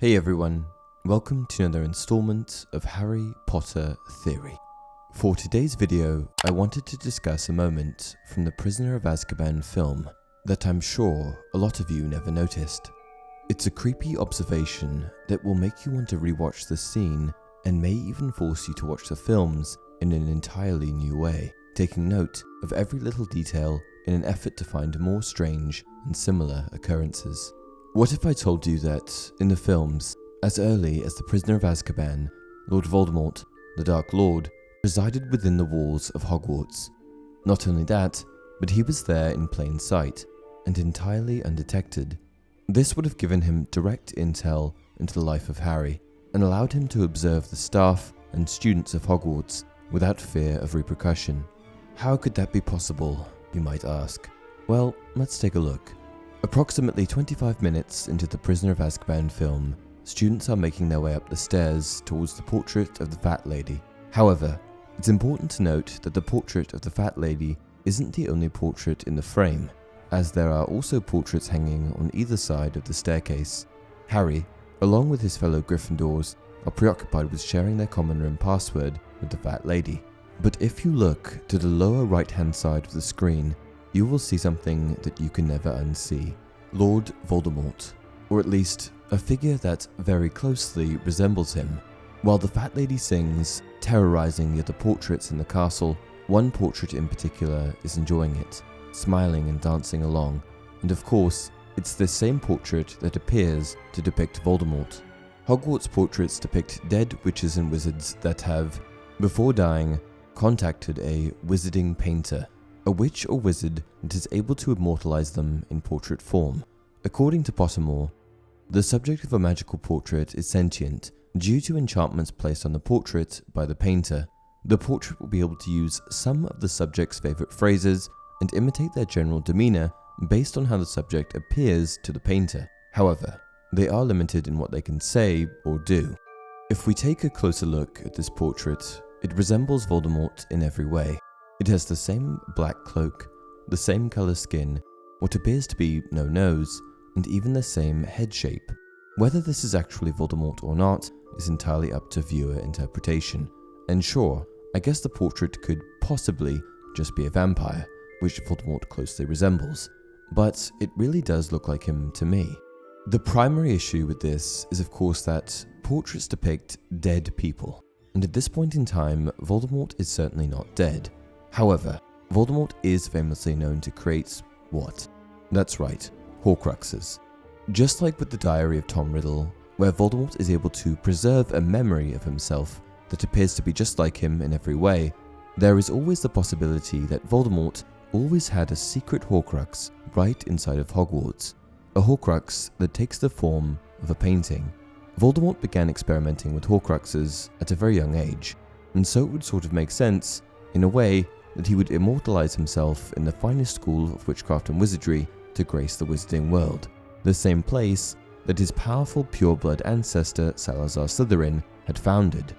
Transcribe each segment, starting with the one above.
Hey everyone, welcome to another installment of Harry Potter Theory. For today's video, I wanted to discuss a moment from the Prisoner of Azkaban film that I'm sure a lot of you never noticed. It's a creepy observation that will make you want to rewatch the scene and may even force you to watch the films in an entirely new way, taking note of every little detail in an effort to find more strange and similar occurrences. What if I told you that, in the films, as early as the Prisoner of Azkaban, Lord Voldemort, the Dark Lord, resided within the walls of Hogwarts? Not only that, but he was there in plain sight, and entirely undetected. This would have given him direct intel into the life of Harry, and allowed him to observe the staff and students of Hogwarts without fear of repercussion. How could that be possible, you might ask? Well, let's take a look. Approximately 25 minutes into the Prisoner of Azkaban film, students are making their way up the stairs towards the portrait of the Fat Lady. However, it's important to note that the portrait of the Fat Lady isn't the only portrait in the frame, as there are also portraits hanging on either side of the staircase. Harry, along with his fellow Gryffindors, are preoccupied with sharing their common room password with the Fat Lady. But if you look to the lower right-hand side of the screen, you will see something that you can never unsee. Lord Voldemort, or at least a figure that very closely resembles him. While the Fat Lady sings, terrorizing the other portraits in the castle, one portrait in particular is enjoying it, smiling and dancing along, and of course, it's this same portrait that appears to depict Voldemort. Hogwarts portraits depict dead witches and wizards that have, before dying, contacted a wizarding painter, a witch or wizard that is able to immortalize them in portrait form. According to Pottermore, the subject of a magical portrait is sentient due to enchantments placed on the portrait by the painter. The portrait will be able to use some of the subject's favorite phrases and imitate their general demeanor based on how the subject appears to the painter. However, they are limited in what they can say or do. If we take a closer look at this portrait, it resembles Voldemort in every way. It has the same black cloak, the same color skin, what appears to be no nose, and even the same head shape. Whether this is actually Voldemort or not is entirely up to viewer interpretation. And sure, I guess the portrait could possibly just be a vampire, which Voldemort closely resembles, but it really does look like him to me. The primary issue with this is of course that portraits depict dead people, and at this point in time, Voldemort is certainly not dead. However, Voldemort is famously known to create what? That's right, Horcruxes. Just like with the Diary of Tom Riddle, where Voldemort is able to preserve a memory of himself that appears to be just like him in every way, there is always the possibility that Voldemort always had a secret Horcrux right inside of Hogwarts, a Horcrux that takes the form of a painting. Voldemort began experimenting with Horcruxes at a very young age, and so it would sort of make sense, in a way, that he would immortalize himself in the finest school of witchcraft and wizardry to grace the wizarding world, the same place that his powerful pureblood ancestor Salazar Slytherin had founded.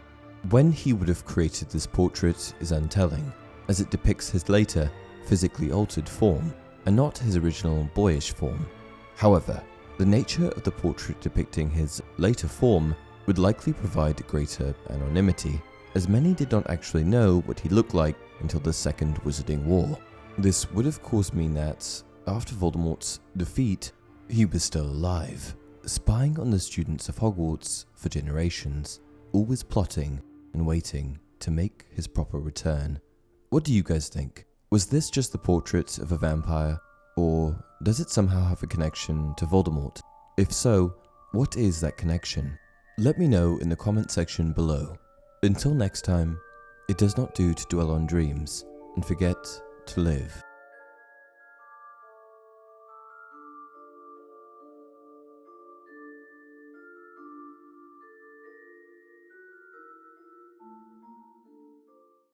When he would have created this portrait is untelling, as it depicts his later, physically altered form, and not his original boyish form. However, the nature of the portrait depicting his later form would likely provide greater anonymity, as many did not actually know what he looked like until the Second Wizarding War. This would of course mean that, after Voldemort's defeat, he was still alive, spying on the students of Hogwarts for generations, always plotting and waiting to make his proper return. What do you guys think? Was this just the portrait of a vampire, or does it somehow have a connection to Voldemort? If so, what is that connection? Let me know in the comment section below. Until next time, it does not do to dwell on dreams and forget to live.